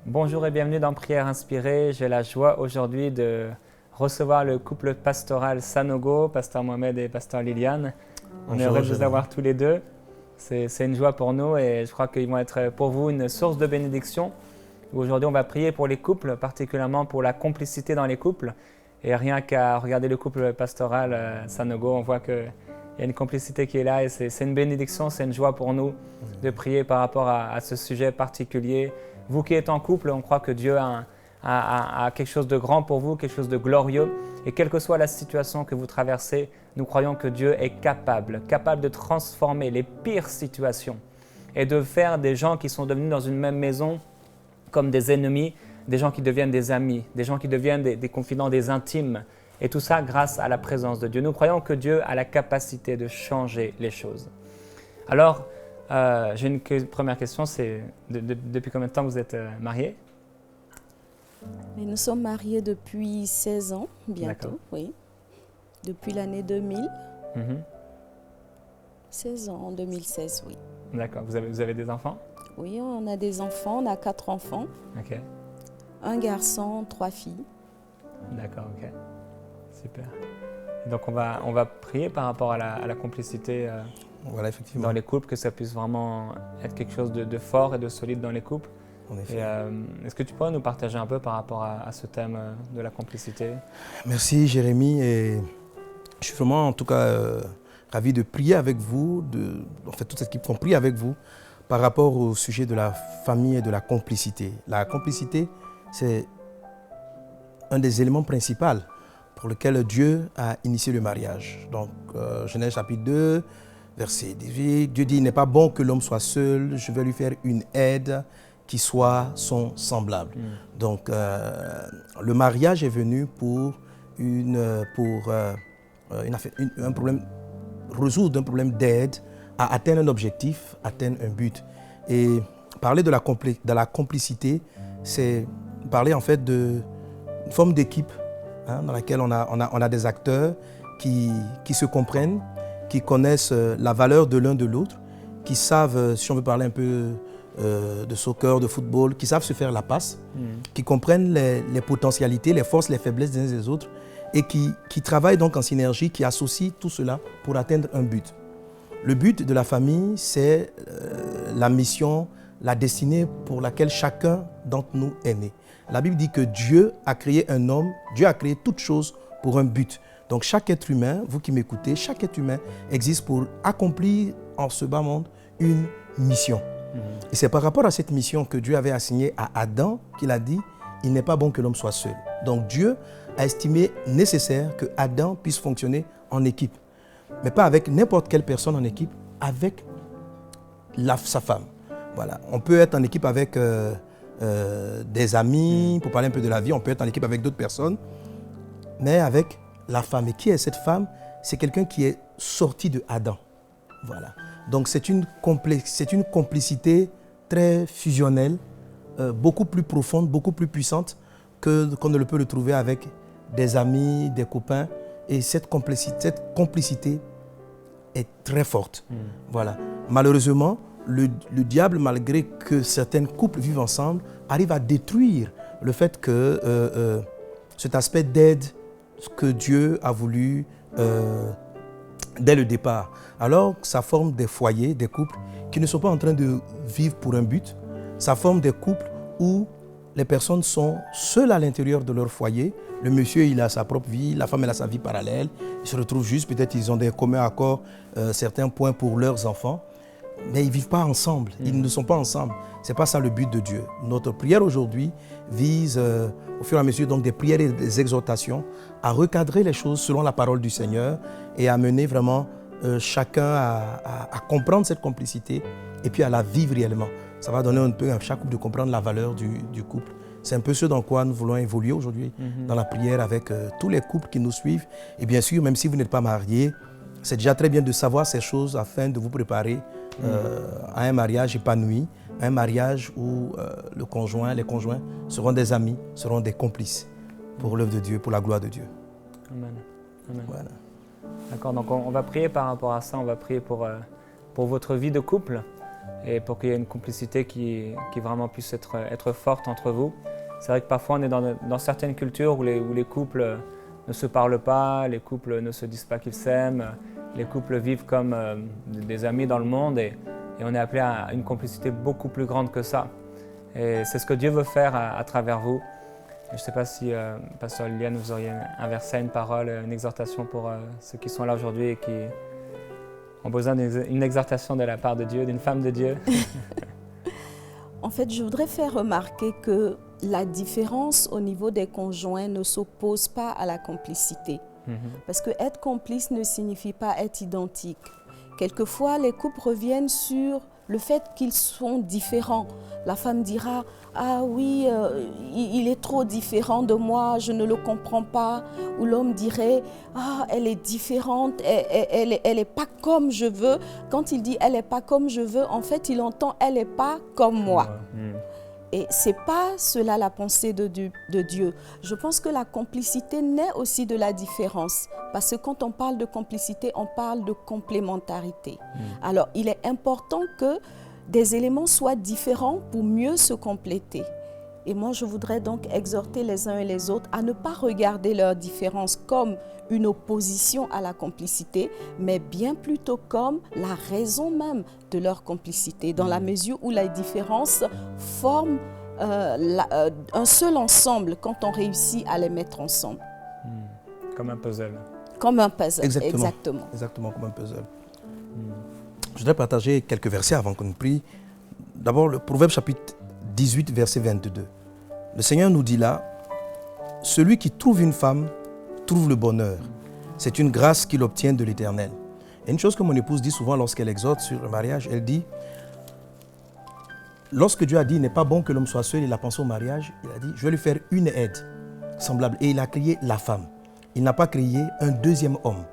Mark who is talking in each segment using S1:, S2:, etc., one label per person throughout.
S1: Bonjour et bienvenue dans Prière Inspirée. J'ai la joie aujourd'hui de recevoir le couple pastoral Sanogo, Pasteur Mohamed et Pasteur Liliane. On est heureux de vous avoir tous les deux. C'est une joie pour nous et je crois qu'ils vont être pour vous une source de bénédiction. Aujourd'hui, on va prier pour les couples, particulièrement pour la complicité dans les couples. Et rien qu'à regarder le couple pastoral Sanogo, on voit qu'il y a une complicité qui est là et c'est une bénédiction, c'est une joie pour nous de prier par rapport à ce sujet particulier. Vous qui êtes en couple, on croit que Dieu a quelque chose de grand pour vous, quelque chose de glorieux. Et quelle que soit la situation que vous traversez, nous croyons que Dieu est capable de transformer les pires situations et de faire des gens qui sont devenus dans une même maison comme des ennemis, des gens qui deviennent des amis, des gens qui deviennent des confidents, des intimes. Et tout ça grâce à la présence de Dieu. Nous croyons que Dieu a la capacité de changer les choses. Alors, j'ai une première question, c'est depuis combien de temps vous êtes mariés?
S2: Nous sommes mariés depuis 16 ans, bientôt, oui. Depuis l'année 2000. 16 ans, en 2016, oui.
S1: D'accord. Vous avez des enfants?
S2: Oui, on a des enfants, on a 4 enfants.
S1: Ok.
S2: Un garçon, 3 filles.
S1: D'accord, ok. Super. Donc on va prier par rapport à la complicité
S3: Voilà, effectivement.
S1: dans les couples, que ça puisse vraiment être quelque chose de fort et de solide dans les couples.
S3: En effet.
S1: Est-ce que tu pourrais nous partager un peu par rapport à ce thème de la complicité?
S3: Merci Jérémy, et je suis vraiment en tout cas ravi de prier avec vous, en fait toute cette équipe, on prie avec vous par rapport au sujet de la famille et de la complicité. La complicité, c'est un des éléments principaux pour lequel Dieu a initié le mariage. Donc Genèse chapitre 2, verset 18, Dieu dit « Il n'est pas bon que l'homme soit seul, je vais lui faire une aide qui soit son semblable. » Donc le mariage est venu pour résoudre un problème d'aide à atteindre un objectif, atteindre un but. Et parler de la complicité, c'est parler en fait d'une forme d'équipe dans laquelle on a des acteurs qui se comprennent, qui connaissent la valeur de l'un de l'autre, qui savent, si on veut parler un peu de soccer, de football, qui savent se faire la passe, qui comprennent les potentialités, les forces, les faiblesses des uns et des autres, et qui travaillent donc en synergie, qui associent tout cela pour atteindre un but. Le but de la famille, c'est la mission, la destinée pour laquelle chacun d'entre nous est né. La Bible dit que Dieu a créé un homme, Dieu a créé toute chose pour un but. Donc chaque être humain, vous qui m'écoutez, chaque être humain existe pour accomplir en ce bas monde une mission. Et c'est par rapport à cette mission que Dieu avait assignée à Adam qu'il a dit « Il n'est pas bon que l'homme soit seul ». Donc Dieu a estimé nécessaire que Adam puisse fonctionner en équipe. Mais pas avec n'importe quelle personne en équipe, avec sa femme. Voilà. On peut être en équipe avec des amis, pour parler un peu de la vie, on peut être en équipe avec d'autres personnes, mais avec la femme. Et qui est cette femme? C'est quelqu'un qui est sorti de Adam. Voilà. Donc c'est une complicité très fusionnelle, beaucoup plus profonde, beaucoup plus puissante qu'on ne le peut le trouver avec des amis, des copains. Et cette complicité est très forte. Voilà. Malheureusement, le diable, malgré que certains couples vivent ensemble, arrive à détruire le fait que cet aspect d'aide que Dieu a voulu dès le départ. Alors, ça forme des foyers, des couples qui ne sont pas en train de vivre pour un but. Ça forme des couples où les personnes sont seules à l'intérieur de leur foyer. Le monsieur, il a sa propre vie, la femme, elle a sa vie parallèle. Ils se retrouvent juste, peut-être ils ont des communs accords, certains points pour leurs enfants. Mais ils ne vivent pas ensemble, ils ne sont pas ensemble. Ce n'est pas ça le but de Dieu. Notre prière aujourd'hui vise, au fur et à mesure donc, des prières et des exhortations, à recadrer les choses selon la parole du Seigneur et à mener vraiment chacun à comprendre cette complicité et puis à la vivre réellement. Ça va donner un peu à chaque couple de comprendre la valeur du couple. C'est un peu ce dans quoi nous voulons évoluer aujourd'hui dans la prière avec tous les couples qui nous suivent. Et bien sûr, même si vous n'êtes pas mariés, c'est déjà très bien de savoir ces choses afin de vous préparer à un mariage épanoui, un mariage où le conjoint, les conjoints seront des amis, seront des complices pour l'œuvre de Dieu, pour la gloire de Dieu.
S1: Amen. Amen.
S3: Voilà.
S1: D'accord, donc on va prier par rapport à ça, on va prier pour votre vie de couple. et pour qu'il y ait une complicité qui vraiment puisse être forte entre vous. C'est vrai que parfois on est dans certaines cultures où les couples ne se parlent pas, les couples ne se disent pas qu'ils s'aiment, les couples vivent comme des amis dans le monde et on est appelé à une complicité beaucoup plus grande que ça. Et c'est ce que Dieu veut faire à travers vous. Je ne sais pas si, Pasteur Liliane, vous auriez un verset, une parole, une exhortation pour ceux qui sont là aujourd'hui et qui ont besoin d'une exhortation de la part de Dieu, d'une femme de Dieu.
S2: En fait, je voudrais faire remarquer que la différence au niveau des conjoints ne s'oppose pas à la complicité. Parce que être complice ne signifie pas être identique. Quelquefois, les couples reviennent sur le fait qu'ils sont différents. La femme dira « Ah oui, il est trop différent de moi, je ne le comprends pas. » Ou l'homme dirait « Ah, elle est différente, elle est pas comme je veux. » Quand il dit « elle n'est pas comme je veux », en fait, il entend « elle n'est pas comme moi ». Et ce n'est pas cela la pensée de Dieu. Je pense que la complicité naît aussi de la différence. Parce que quand on parle de complicité, on parle de complémentarité. Alors, il est important que des éléments soient différents pour mieux se compléter. Et moi, je voudrais donc exhorter les uns et les autres à ne pas regarder leurs différences comme une opposition à la complicité, mais bien plutôt comme la raison même de leur complicité, dans la mesure où les différences forment un seul ensemble quand on réussit à les mettre ensemble.
S1: Comme un puzzle.
S2: Comme un puzzle,
S3: exactement. Exactement, comme un puzzle. Je voudrais partager quelques versets avant qu'on prie. D'abord, le Proverbe chapitre 18, verset 22. Le Seigneur nous dit là, « Celui qui trouve une femme trouve le bonheur. C'est une grâce qu'il obtient de l'Éternel. » Et une chose que mon épouse dit souvent lorsqu'elle exhorte sur le mariage, elle dit, lorsque Dieu a dit, il n'est pas bon que l'homme soit seul, il a pensé au mariage, il a dit, je vais lui faire une aide semblable. Et il a créé la femme. Il n'a pas créé un deuxième homme.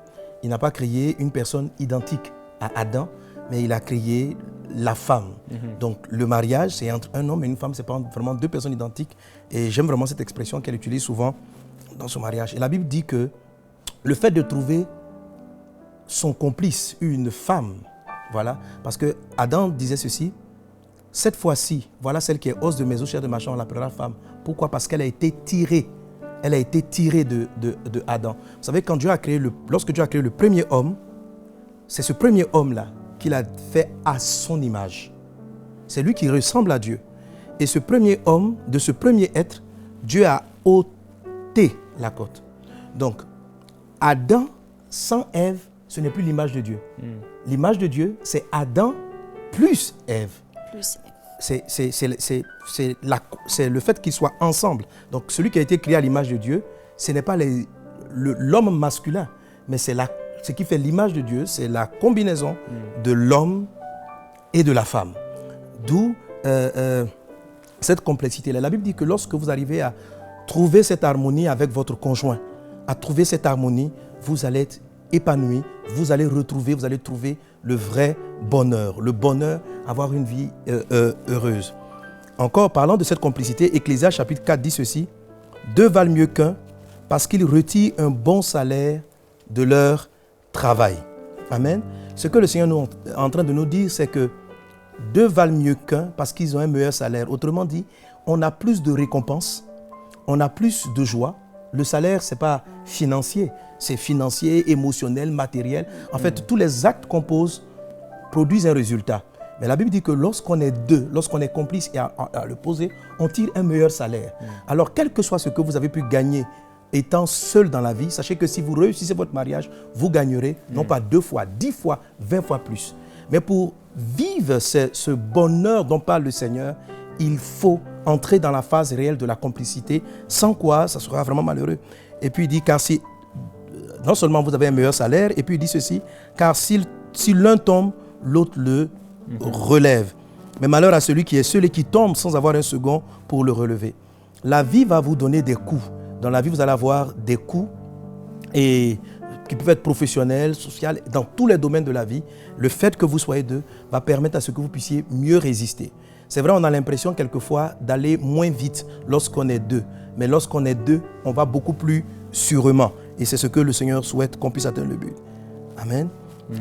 S3: Il n'a pas créé une personne identique à Adam, mais il a créé la femme. Donc le mariage, c'est entre un homme et une femme, ce n'est pas vraiment deux personnes identiques. Et j'aime vraiment cette expression qu'elle utilise souvent dans son mariage. Et la Bible dit que le fait de trouver son complice, une femme, voilà, parce que Adam disait ceci, cette fois-ci, voilà celle qui est os de mes os, chair de ma chair, on l'appellera femme. Pourquoi? Parce qu'elle a été tirée. Elle a été tirée de Adam. Vous savez, lorsque Dieu a créé le premier homme, c'est ce premier homme-là qu'il a fait à son image. C'est lui qui ressemble à Dieu. Et ce premier homme, de ce premier être, Dieu a ôté la côte. Donc, Adam sans Ève, ce n'est plus l'image de Dieu. L'image de Dieu, c'est Adam plus Ève. C'est le fait qu'ils soient ensemble. Donc, celui qui a été créé à l'image de Dieu, ce n'est pas l'homme masculin, mais c'est ce qui fait l'image de Dieu, c'est la combinaison de l'homme et de la femme. D'où cette complexité-là. La Bible dit que lorsque vous arrivez à trouver cette harmonie avec votre conjoint, à trouver cette harmonie, vous allez être épanoui, vous allez trouver le vrai bonheur, avoir une vie heureuse. Encore, parlant de cette complicité, Ecclésiaste chapitre 4 dit ceci, « Deux valent mieux qu'un, parce qu'ils retirent un bon salaire de leur travail. » Amen. Ce que le Seigneur est en train de nous dire, c'est que deux valent mieux qu'un parce qu'ils ont un meilleur salaire. Autrement dit, on a plus de récompenses, on a plus de joie. Le salaire, ce n'est pas financier, c'est financier, émotionnel, matériel. En fait, tous les actes qu'on pose produisent un résultat. Mais la Bible dit que lorsqu'on est deux, lorsqu'on est complice et à le poser, on tire un meilleur salaire. Alors, quel que soit ce que vous avez pu gagner étant seul dans la vie, sachez que si vous réussissez votre mariage, vous gagnerez non pas 2 fois, 10 fois, 20 fois plus. Mais pour vivre ce bonheur dont parle le Seigneur, il faut entrer dans la phase réelle de la complicité, sans quoi ça sera vraiment malheureux. Et puis il dit, car si non seulement vous avez un meilleur salaire, et puis il dit ceci, car si l'un tombe, l'autre le relève. Mais malheur à celui qui est seul et qui tombe sans avoir un second pour le relever. La vie va vous donner des coups. Dans la vie, vous allez avoir des coups et qui peuvent être professionnels, sociaux, dans tous les domaines de la vie. Le fait que vous soyez deux va permettre à ce que vous puissiez mieux résister. C'est vrai, on a l'impression quelquefois d'aller moins vite lorsqu'on est deux. Mais lorsqu'on est deux, on va beaucoup plus sûrement. Et c'est ce que le Seigneur souhaite qu'on puisse atteindre le but. Amen.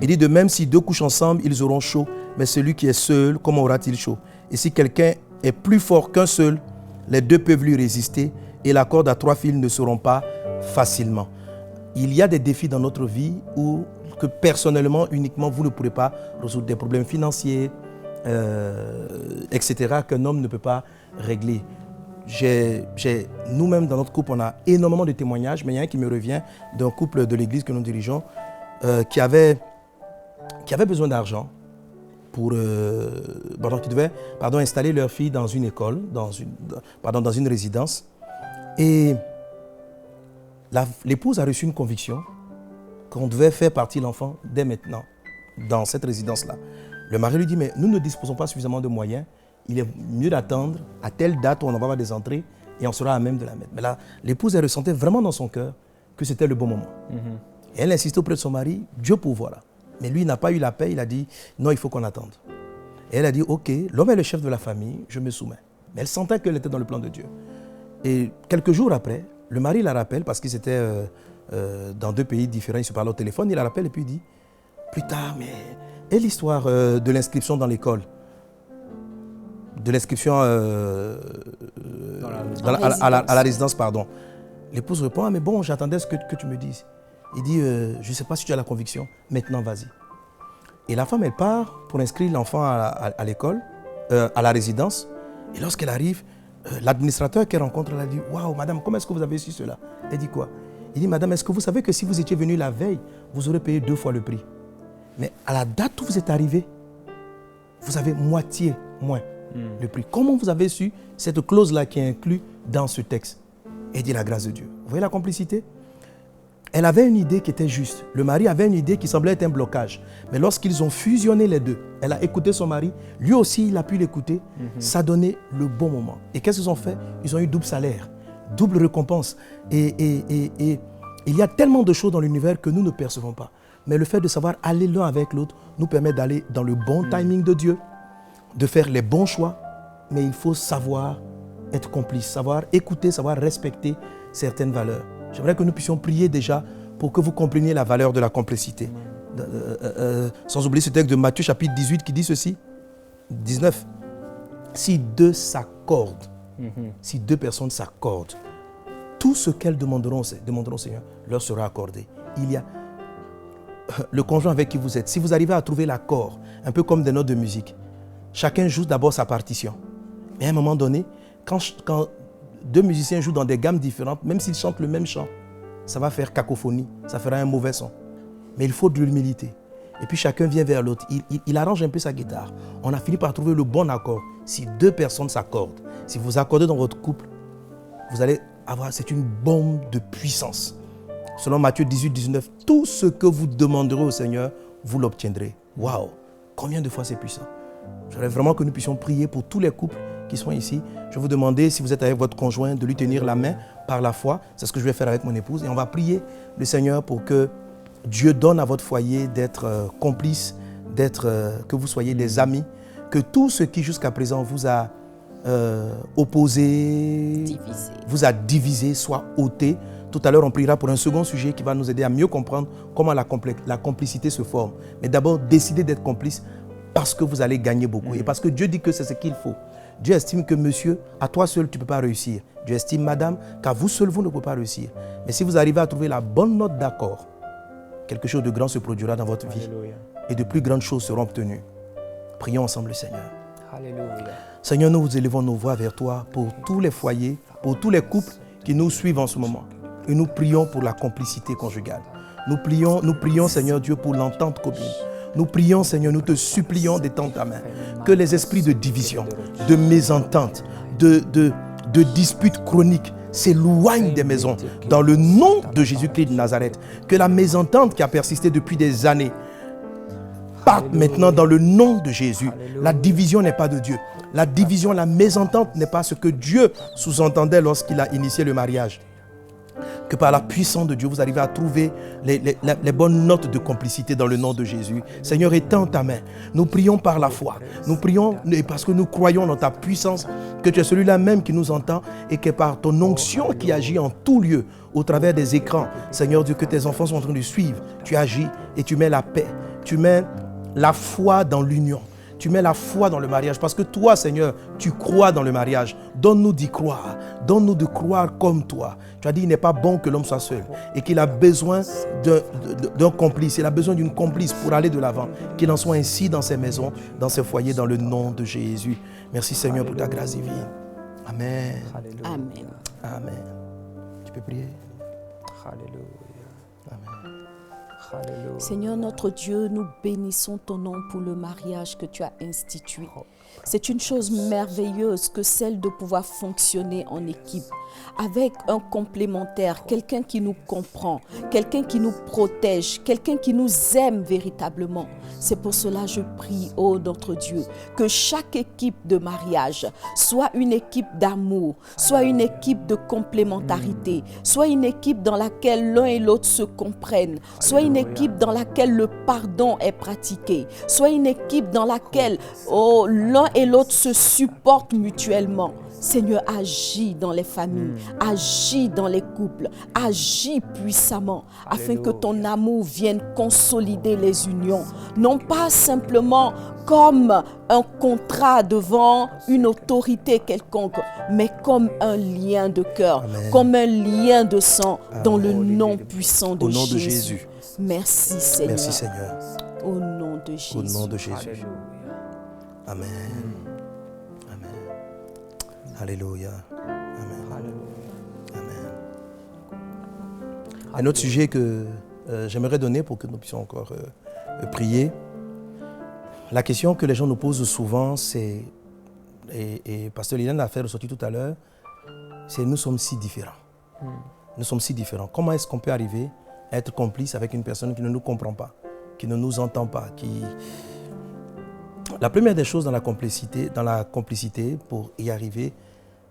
S3: Il dit de même, si deux couchent ensemble, ils auront chaud. mais celui qui est seul, comment aura-t-il chaud? Et si quelqu'un est plus fort qu'un seul, les deux peuvent lui résister et la corde à 3 fils ne seront pas facilement. Il y a des défis dans notre vie où que personnellement, uniquement, vous ne pourrez pas résoudre des problèmes financiers, etc., qu'un homme ne peut pas régler. Nous-mêmes, dans notre couple, on a énormément de témoignages, mais il y a un qui me revient d'un couple de l'église que nous dirigeons qui avait besoin d'argent pour qui devaient installer leur fille dans une école, dans une résidence. Et l'épouse a reçu une conviction qu'on devait faire partir l'enfant dès maintenant dans cette résidence-là. Le mari lui dit, mais nous ne disposons pas suffisamment de moyens, il est mieux d'attendre à telle date où on va avoir des entrées et on sera à même de la mettre. Mais là, l'épouse, elle ressentait vraiment dans son cœur que c'était le bon moment. Et elle insistait auprès de son mari, Dieu pourvoira. Mais lui, il n'a pas eu la paix, il a dit, non, il faut qu'on attende. Et elle a dit, ok, l'homme est le chef de la famille, je me soumets. Mais elle sentait qu'elle était dans le plan de Dieu. Et quelques jours après, le mari la rappelle, parce qu'ils étaient dans 2 pays différents, ils se parlaient au téléphone, il la rappelle et puis il dit, plus tard, mais... Et l'histoire de l'inscription dans l'école? De l'inscription à la résidence, pardon. L'épouse répond, ah, mais bon, j'attendais ce que tu me dises. Il dit, je ne sais pas si tu as la conviction, maintenant vas-y. Et la femme, elle part pour inscrire l'enfant à l'école, à la résidence. Et lorsqu'elle arrive, l'administrateur qu'elle rencontre, elle a dit, waouh, madame, comment est-ce que vous avez su cela? Elle dit quoi? Il dit, madame, est-ce que vous savez que si vous étiez venu la veille, vous aurez payé 2 fois le prix? Mais à la date où vous êtes arrivé, vous avez moitié moins le prix. Comment vous avez su cette clause-là qui est inclue dans ce texte? Et dit la grâce de Dieu. Vous voyez la complicité? Elle avait une idée qui était juste. Le mari avait une idée qui semblait être un blocage. Mais lorsqu'ils ont fusionné les deux, elle a écouté son mari, lui aussi il a pu l'écouter, ça donnait le bon moment. Et qu'est-ce qu'ils ont fait? Ils ont eu double salaire, double récompense. Et il y a tellement de choses dans l'univers que nous ne percevons pas. Mais le fait de savoir aller l'un avec l'autre nous permet d'aller dans le bon timing de Dieu, de faire les bons choix. Mais il faut savoir être complice, savoir écouter, savoir respecter certaines valeurs. J'aimerais que nous puissions prier déjà pour que vous compreniez la valeur de la complicité. Sans oublier ce texte de Matthieu chapitre 18 qui dit ceci, 19. Si 2 s'accordent, si 2 personnes s'accordent, tout ce qu'elles demanderont au Seigneur leur sera accordé. Il y a le conjoint avec qui vous êtes. Si vous arrivez à trouver l'accord, un peu comme des notes de musique, chacun joue d'abord sa partition. Mais à un moment donné, quand 2 musiciens jouent dans des gammes différentes, même s'ils chantent le même chant, ça va faire cacophonie, ça fera un mauvais son. Mais il faut de l'humilité. Et puis chacun vient vers l'autre, il arrange un peu sa guitare. On a fini par trouver le bon accord. Si 2 personnes s'accordent, si vous accordez dans votre couple, vous allez avoir, c'est une bombe de puissance. Selon Matthieu 18, 19, tout ce que vous demanderez au Seigneur, vous l'obtiendrez. Waouh! Combien de fois c'est puissant? J'aimerais vraiment que nous puissions prier pour tous les couples qui sont ici. Je vais vous demander, si vous êtes avec votre conjoint, de lui tenir la main par la foi. C'est ce que je vais faire avec mon épouse. Et on va prier le Seigneur pour que Dieu donne à votre foyer d'être complice, que vous soyez des amis, que tout ce qui jusqu'à présent vous a opposé, vous a divisé, soit ôté. Tout à l'heure, on priera pour un second sujet qui va nous aider à mieux comprendre comment la complicité se forme. Mais d'abord, décidez d'être complice parce que vous allez gagner beaucoup. Et parce que Dieu dit que c'est ce qu'il faut. Dieu estime que monsieur, à toi seul, tu ne peux pas réussir. Dieu estime, madame, qu'à vous seul, vous ne pouvez pas réussir. Mais si vous arrivez à trouver la bonne note d'accord, quelque chose de grand se produira dans votre vie. Alléluia. Et de plus grandes choses seront obtenues. Prions ensemble le Seigneur. Alléluia. Seigneur, nous vous élevons nos voix vers toi pour tous les foyers, pour tous les couples qui nous suivent en ce moment. Et nous prions pour la complicité conjugale. Nous prions, Seigneur Dieu, pour l'entente commune. Nous prions, Seigneur, nous te supplions d'étendre ta main. Que les esprits de division, de mésentente, de disputes chroniques s'éloignent des maisons. Dans le nom de Jésus-Christ de Nazareth, que la mésentente qui a persisté depuis des années parte maintenant dans le nom de Jésus. La division n'est pas de Dieu. La division, la mésentente n'est pas ce que Dieu sous-entendait lorsqu'il a initié le mariage. Que par la puissance de Dieu, vous arrivez à trouver les bonnes notes de complicité dans le nom de Jésus. Seigneur, étends ta main. Nous prions par la foi. Nous prions parce que nous croyons dans ta puissance, que tu es celui-là même qui nous entend et que par ton onction qui agit en tout lieu, au travers des écrans, Seigneur Dieu, que tes enfants sont en train de suivre. Tu agis et tu mets la paix. Tu mets la foi dans l'union. tu mets la foi dans le mariage. Parce que toi, Seigneur, tu crois dans le mariage. Donne-nous d'y croire. Donne-nous de croire comme toi. Tu as dit, il n'est pas bon que l'homme soit seul. Et qu'il a besoin d'un complice. Il a besoin d'une complice pour aller de l'avant. Qu'il en soit ainsi dans ses maisons, dans ses foyers, dans le nom de Jésus. Merci, Seigneur, pour ta grâce divine. Amen.
S1: Alléluia.
S2: Amen.
S3: Amen. Tu peux prier.
S1: Alléluia.
S3: Amen.
S1: Alléluia.
S2: Seigneur notre Dieu, nous bénissons ton nom pour le mariage que tu as institué. C'est une chose merveilleuse que celle de pouvoir fonctionner en équipe, avec un complémentaire, quelqu'un qui nous comprend, quelqu'un qui nous protège, quelqu'un qui nous aime véritablement. C'est pour cela que je prie, ô notre Dieu, que chaque équipe de mariage soit une équipe d'amour, soit une équipe de complémentarité, soit une équipe dans laquelle l'un et l'autre se comprennent, soit une équipe dans laquelle le pardon est pratiqué, soit une équipe dans laquelle l'un et l'autre se supportent mutuellement. Seigneur, agis dans les familles, agis dans les couples, agis puissamment afin que ton amour vienne consolider les unions. Non pas simplement comme un contrat devant une autorité quelconque, mais comme un lien de cœur,
S3: Amen.
S2: comme un lien de sang dans le
S3: Amen.
S2: nom puissant de
S3: Au nom de
S2: Jésus.
S3: Jésus.
S2: Merci Seigneur.
S3: Merci, Seigneur.
S2: Au nom de Jésus.
S3: Au nom de Jésus.
S1: Alléluia.
S3: Amen. Amen. Alléluia. Amen.
S1: Alléluia.
S3: Amen. Un autre sujet que j'aimerais donner pour que nous puissions encore prier. La question que les gens nous posent souvent, c'est, et Pasteur Liliane a fait ressortir tout à l'heure, c'est nous sommes si différents. Nous sommes si différents. Comment est-ce qu'on peut arriver à être complice avec une personne qui ne nous comprend pas, qui ne nous entend pas, La première des choses dans la complicité pour y arriver,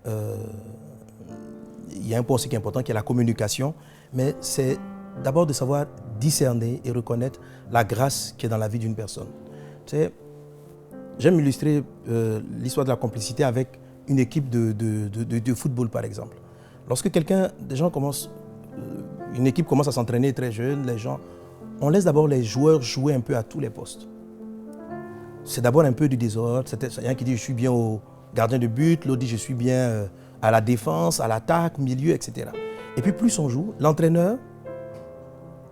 S3: il y a un point aussi qui est important, qui est la communication, mais c'est d'abord de savoir discerner et reconnaître la grâce qui est dans la vie d'une personne. Tu sais, j'aime illustrer l'histoire de la complicité avec une équipe de football, par exemple. Lorsque une équipe commence à s'entraîner très jeune, on laisse d'abord les joueurs jouer un peu à tous les postes. C'est d'abord un peu du désordre. Il y en a qui dit je suis bien au gardien de but, l'autre dit je suis bien à la défense, à l'attaque, milieu, etc. Et puis plus on joue, l'entraîneur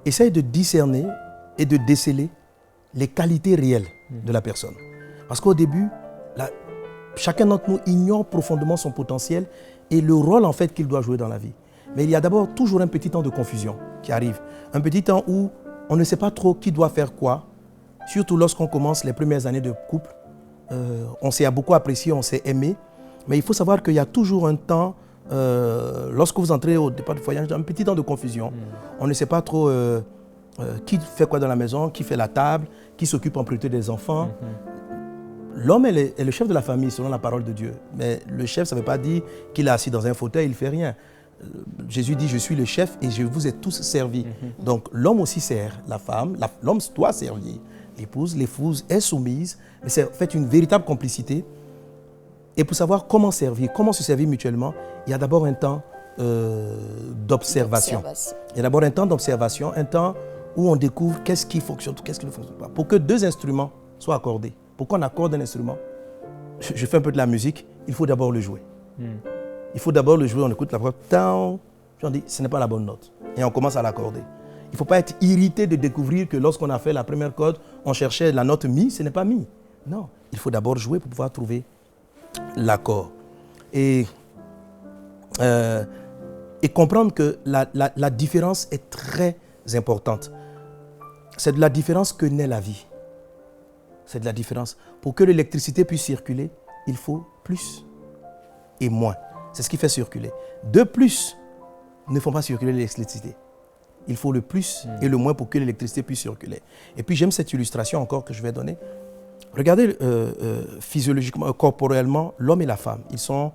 S3: essaye de discerner et de déceler les qualités réelles de la personne. Parce qu'au début, chacun d'entre nous ignore profondément son potentiel et le rôle en fait qu'il doit jouer dans la vie. Mais il y a d'abord toujours un petit temps de confusion qui arrive. Un petit temps où on ne sait pas trop qui doit faire quoi. Surtout lorsqu'on commence les premières années de couple. On s'est beaucoup apprécié, on s'est aimé. Mais il faut savoir qu'il y a toujours un temps, lorsque vous entrez au départ du foyer, un petit temps de confusion. On ne sait pas trop qui fait quoi dans la maison, qui fait la table, qui s'occupe en priorité des enfants. L'homme est le chef de la famille selon la parole de Dieu. Mais le chef, ça ne veut pas dire qu'il est assis dans un fauteuil, il ne fait rien. Jésus dit, je suis le chef et je vous ai tous servi. Donc l'homme aussi sert la femme, l'homme doit servir l'épouse est soumise, mais c'est en fait une véritable complicité. Et pour savoir comment servir, comment se servir mutuellement, il y a d'abord un temps d'observation. Il y a d'abord un temps d'observation, un temps où on découvre qu'est-ce qui fonctionne, qu'est-ce qui ne fonctionne pas. Pour que deux instruments soient accordés, pour qu'on accorde un instrument, je fais un peu de la musique, il faut d'abord le jouer. Il faut d'abord le jouer, on écoute la voix, on dit ce n'est pas la bonne note. Et on commence à l'accorder. Il ne faut pas être irrité de découvrir que lorsqu'on a fait la première corde, on cherchait la note mi, ce n'est pas mi. Non, il faut d'abord jouer pour pouvoir trouver l'accord. Et comprendre que la différence est très importante. C'est de la différence que naît la vie. C'est de la différence. Pour que l'électricité puisse circuler, il faut plus et moins. C'est ce qui fait circuler. De plus ne font pas circuler l'électricité. Il faut le plus et le moins pour que l'électricité puisse circuler. Et puis j'aime cette illustration encore que je vais donner. Regardez physiologiquement, corporellement, l'homme et la femme, ils sont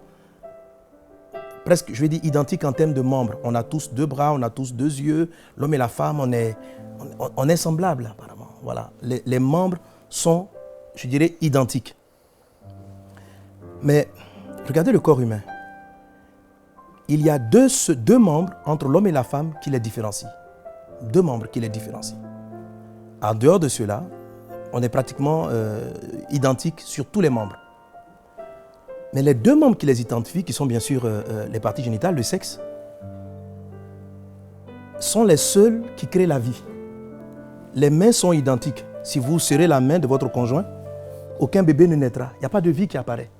S3: presque, je vais dire, identiques en termes de membres. On a tous deux bras, on a tous deux yeux. L'homme et la femme, on est semblables apparemment. Voilà. Les membres sont, je dirais, identiques. Mais regardez le corps humain. Il y a deux membres entre l'homme et la femme qui les différencient. Deux membres qui les différencient. En dehors de cela, on est pratiquement identiques sur tous les membres. Mais les deux membres qui les identifient, qui sont bien sûr les parties génitales, le sexe, sont les seuls qui créent la vie. Les mains sont identiques. Si vous serrez la main de votre conjoint, aucun bébé ne naîtra. Il n'y a pas de vie qui apparaît.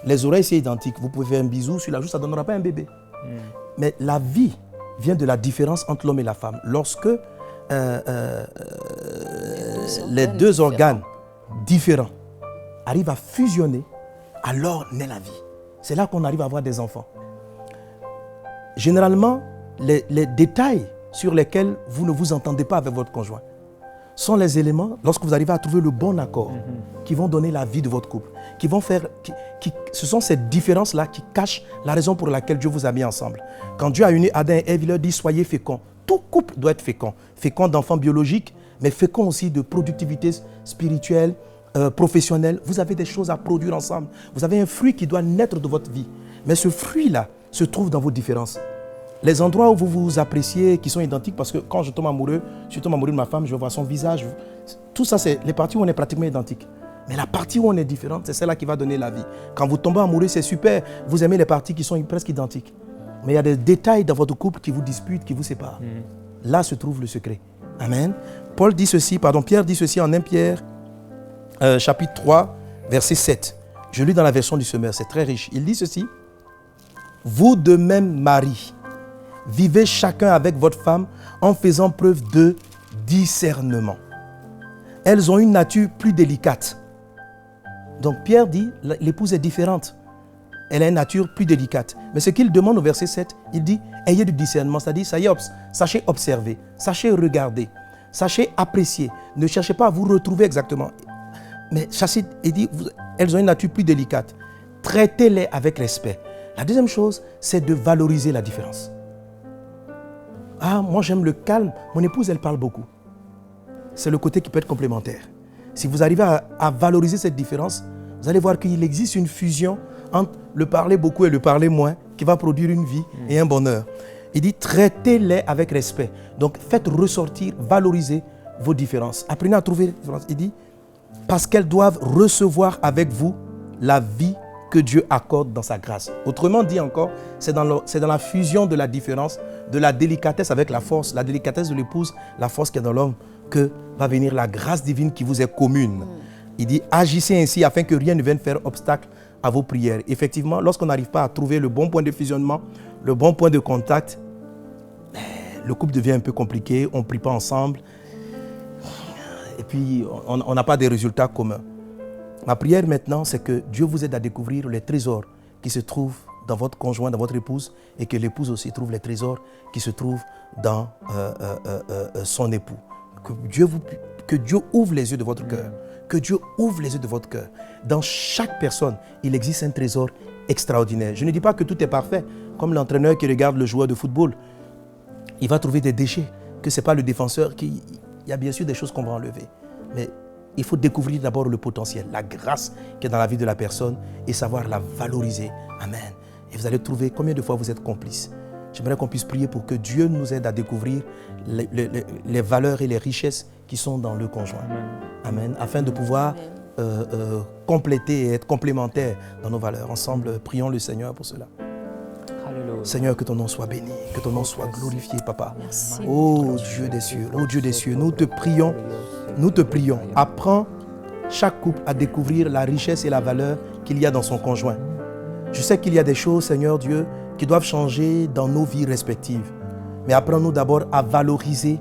S3: Les oreilles, c'est identique. Vous pouvez faire un bisou sur la joue, ça ne donnera pas un bébé. Mais la vie vient de la différence entre l'homme et la femme. Lorsque les deux organes différents arrivent à fusionner, alors naît la vie. C'est là qu'on arrive à avoir des enfants. Généralement, les détails sur lesquels vous ne vous entendez pas avec votre conjoint sont les éléments, lorsque vous arrivez à trouver le bon accord, qui vont donner la vie de votre couple, qui vont faire, ce sont ces différences-là qui cachent la raison pour laquelle Dieu vous a mis ensemble. Quand Dieu a uni Adam et Ève, il leur dit « Soyez féconds ». Tout couple doit être fécond. Fécond d'enfants biologiques, mais fécond aussi de productivité spirituelle, professionnelle. Vous avez des choses à produire ensemble. Vous avez un fruit qui doit naître de votre vie. Mais ce fruit-là se trouve dans vos différences. Les endroits où vous vous appréciez, qui sont identiques, parce que quand je tombe amoureux de ma femme, je vois son visage. Tout ça, c'est les parties où on est pratiquement identiques. Mais la partie où on est différente, c'est celle-là qui va donner la vie. Quand vous tombez amoureux, c'est super. Vous aimez les parties qui sont presque identiques. Mais il y a des détails dans votre couple qui vous disputent, qui vous séparent. Là se trouve le secret. Amen. Pierre dit ceci en 1 Pierre, chapitre 3, verset 7. Je lis dans la version du Semeur, c'est très riche. Il dit ceci. Vous de même, mari, vivez chacun avec votre femme en faisant preuve de discernement. Elles ont une nature plus délicate. Donc Pierre dit, l'épouse est différente. Elle a une nature plus délicate. Mais ce qu'il demande au verset 7, il dit, ayez du discernement, c'est-à-dire, sachez observer, sachez regarder, sachez apprécier. Ne cherchez pas à vous retrouver exactement. Mais il dit, elles ont une nature plus délicate. Traitez-les avec respect. La deuxième chose, c'est de valoriser la différence. Ah, moi j'aime le calme. Mon épouse, elle parle beaucoup. C'est le côté qui peut être complémentaire. Si vous arrivez à valoriser cette différence, vous allez voir qu'il existe une fusion entre le parler beaucoup et le parler moins qui va produire une vie et un bonheur. Il dit, traitez-les avec respect. Donc, faites ressortir, valoriser vos différences. Apprenez à trouver les différences. Il dit, parce qu'elles doivent recevoir avec vous la vie que Dieu accorde dans sa grâce. Autrement dit encore, c'est dans la fusion de la différence, de la délicatesse avec la force, la délicatesse de l'épouse, la force qui est dans l'homme, que va venir la grâce divine qui vous est commune. Il dit, agissez ainsi afin que rien ne vienne faire obstacle à vos prières. Effectivement, lorsqu'on n'arrive pas à trouver le bon point de fusionnement, le bon point de contact, le couple devient un peu compliqué, on ne prie pas ensemble, et puis on n'a pas des résultats communs. Ma prière maintenant, c'est que Dieu vous aide à découvrir les trésors qui se trouvent dans votre conjoint, dans votre épouse, et que l'épouse aussi trouve les trésors qui se trouvent dans son époux. Que Dieu ouvre les yeux de votre cœur. Que Dieu ouvre les yeux de votre cœur. Dans chaque personne, il existe un trésor extraordinaire. Je ne dis pas que tout est parfait. Comme l'entraîneur qui regarde le joueur de football, il va trouver des déchets, que ce n'est pas le défenseur qui... Il y a bien sûr des choses qu'on va enlever. Mais il faut découvrir d'abord le potentiel, la grâce qui est dans la vie de la personne et savoir la valoriser. Amen. Et vous allez trouver combien de fois vous êtes complices. J'aimerais qu'on puisse prier pour que Dieu nous aide à découvrir les valeurs et les richesses qui sont dans le conjoint. Amen. Afin de pouvoir compléter et être complémentaires dans nos valeurs. Ensemble, prions le Seigneur pour cela. Alléluia. Seigneur, que ton nom soit béni, que ton nom soit glorifié, Papa. Merci. Oh Dieu des cieux, nous te prions. Apprends chaque couple à découvrir la richesse et la valeur qu'il y a dans son conjoint. Je sais qu'il y a des choses, Seigneur Dieu, qui doivent changer dans nos vies respectives. Mais apprends-nous d'abord à valoriser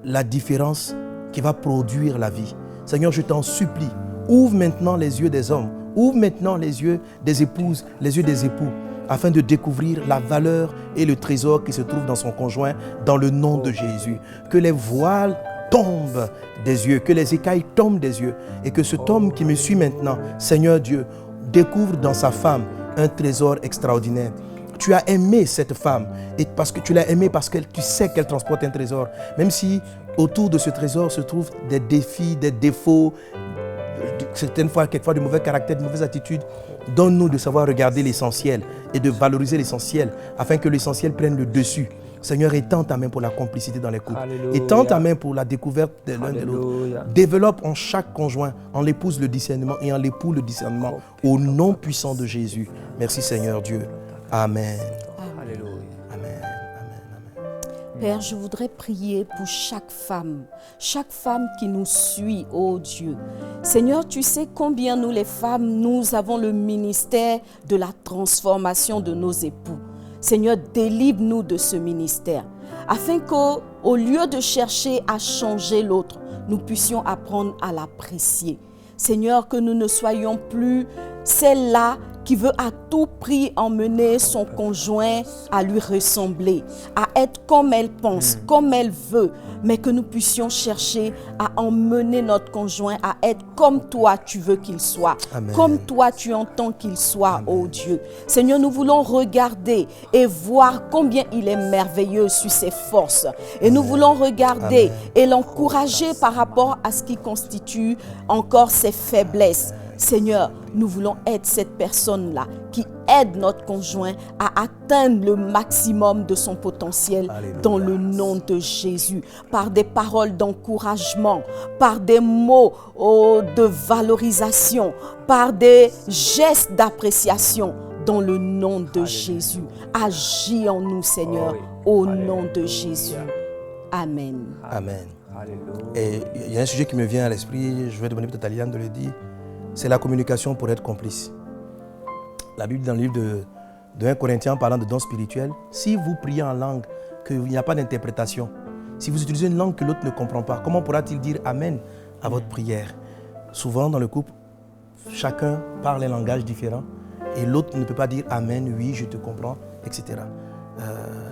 S3: la différence qui va produire la vie. Seigneur, je t'en supplie, ouvre maintenant les yeux des hommes, ouvre maintenant les yeux des épouses, les yeux des époux, afin de découvrir la valeur et le trésor qui se trouve dans son conjoint, dans le nom de Jésus. Que les voiles tombent des yeux, que les écailles tombent des yeux, et que cet homme qui me suit maintenant, Seigneur Dieu, découvre dans sa femme un trésor extraordinaire. Tu as aimé cette femme, et parce que tu l'as aimée parce que tu sais qu'elle transporte un trésor, même si autour de ce trésor se trouvent des défis, des défauts, quelquefois de mauvais caractères, de mauvaises attitudes. Donne-nous de savoir regarder l'essentiel et de valoriser l'essentiel afin que l'essentiel prenne le dessus Seigneur, étends ta main pour la complicité dans les couples.
S1: Alléluia.
S3: Étends ta main pour la découverte de l'un de l'autre.
S1: Alléluia.
S3: Développe en chaque conjoint, en l'épouse le discernement et en l'époux le discernement. Au nom puissant de Jésus. Merci Seigneur Dieu. Amen.
S1: Alléluia.
S3: Amen. Amen.
S2: Père, je voudrais prier pour chaque femme qui nous suit, oh Dieu. Seigneur, tu sais combien nous les femmes, nous avons le ministère de la transformation de nos époux. Seigneur, délivre-nous de ce ministère, afin qu'au lieu de chercher à changer l'autre, nous puissions apprendre à l'apprécier. Seigneur, que nous ne soyons plus celle-là qui veut à tout prix emmener son conjoint à lui ressembler, à être comme elle pense, comme elle veut, mais que nous puissions chercher à emmener notre conjoint à être comme toi tu veux qu'il soit,
S3: Amen.
S2: comme toi tu entends qu'il soit, oh Dieu. Seigneur, nous voulons regarder et voir combien il est merveilleux sur ses forces. Et nous voulons regarder et l'encourager par rapport à ce qui constitue encore ses faiblesses. Seigneur, nous voulons être cette personne-là qui aide notre conjoint à atteindre le maximum de son potentiel. Alléluia. Dans le nom de Jésus, par des paroles d'encouragement, par des mots de valorisation, par des gestes d'appréciation. Dans le nom de Alléluia. Jésus, agis en nous, Seigneur, au Alléluia. Nom de Jésus. Amen.
S3: Amen.
S1: Alléluia.
S3: Et il y a un sujet qui me vient à l'esprit, je vais demander peut-être à Liliane de le dire. C'est la communication pour être complice. La Bible, dans le livre de 1 Corinthiens, parlant de dons spirituels, si vous priez en langue, qu'il n'y a pas d'interprétation, si vous utilisez une langue que l'autre ne comprend pas, comment pourra-t-il dire Amen à votre prière? Souvent, dans le couple, chacun parle un langage différent et l'autre ne peut pas dire Amen, oui, je te comprends, etc.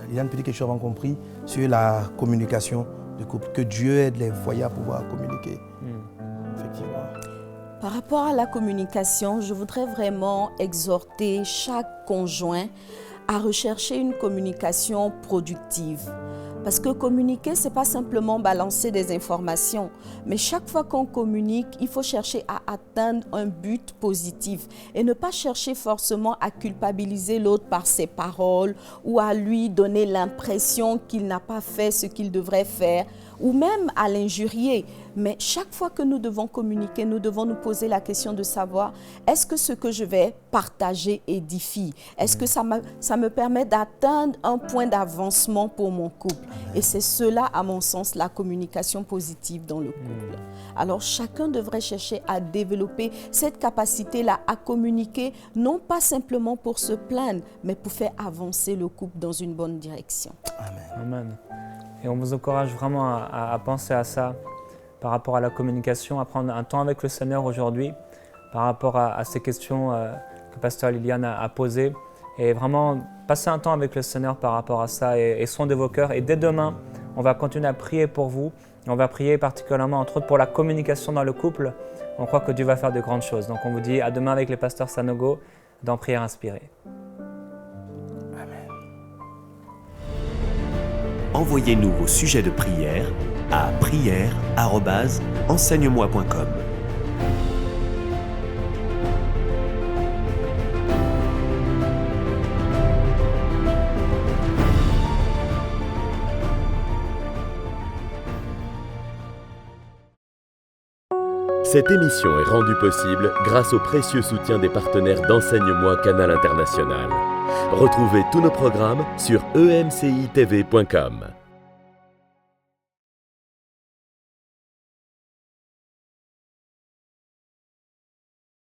S3: Liliane peut dire quelque chose avant compris sur la communication du couple. Que Dieu aide les foyers à pouvoir communiquer. Effectivement.
S2: Par rapport à la communication, je voudrais vraiment exhorter chaque conjoint à rechercher une communication productive. Parce que communiquer, ce n'est pas simplement balancer des informations. Mais chaque fois qu'on communique, il faut chercher à atteindre un but positif. Et ne pas chercher forcément à culpabiliser l'autre par ses paroles ou à lui donner l'impression qu'il n'a pas fait ce qu'il devrait faire ou même à l'injurier. Mais chaque fois que nous devons communiquer, nous devons nous poser la question de savoir, est-ce que ce que je vais partager édifie? Est-ce que ça me permet d'atteindre un point d'avancement pour mon couple? Et c'est cela, à mon sens, la communication positive dans le couple. Alors, chacun devrait chercher à développer cette capacité-là à communiquer, non pas simplement pour se plaindre, mais pour faire avancer le couple dans une bonne direction.
S3: Amen.
S1: Amen. Et on vous encourage vraiment à penser à ça par rapport à la communication, à prendre un temps avec le Seigneur aujourd'hui par rapport à ces questions que Pasteur Liliane a posées. Et vraiment, passez un temps avec le Seigneur par rapport à ça et sondez vos cœurs. Et dès demain, on va continuer à prier pour vous. On va prier particulièrement, entre autres, pour la communication dans le couple. On croit que Dieu va faire de grandes choses. Donc on vous dit à demain avec les pasteurs Sanogo dans Prière Inspirée.
S4: Envoyez-nous vos sujets de prière à prière@enseigne-moi.com.
S5: Cette émission est rendue possible grâce au précieux soutien des partenaires d'Enseigne-moi Canal International. Retrouvez tous nos programmes sur emcitv.com.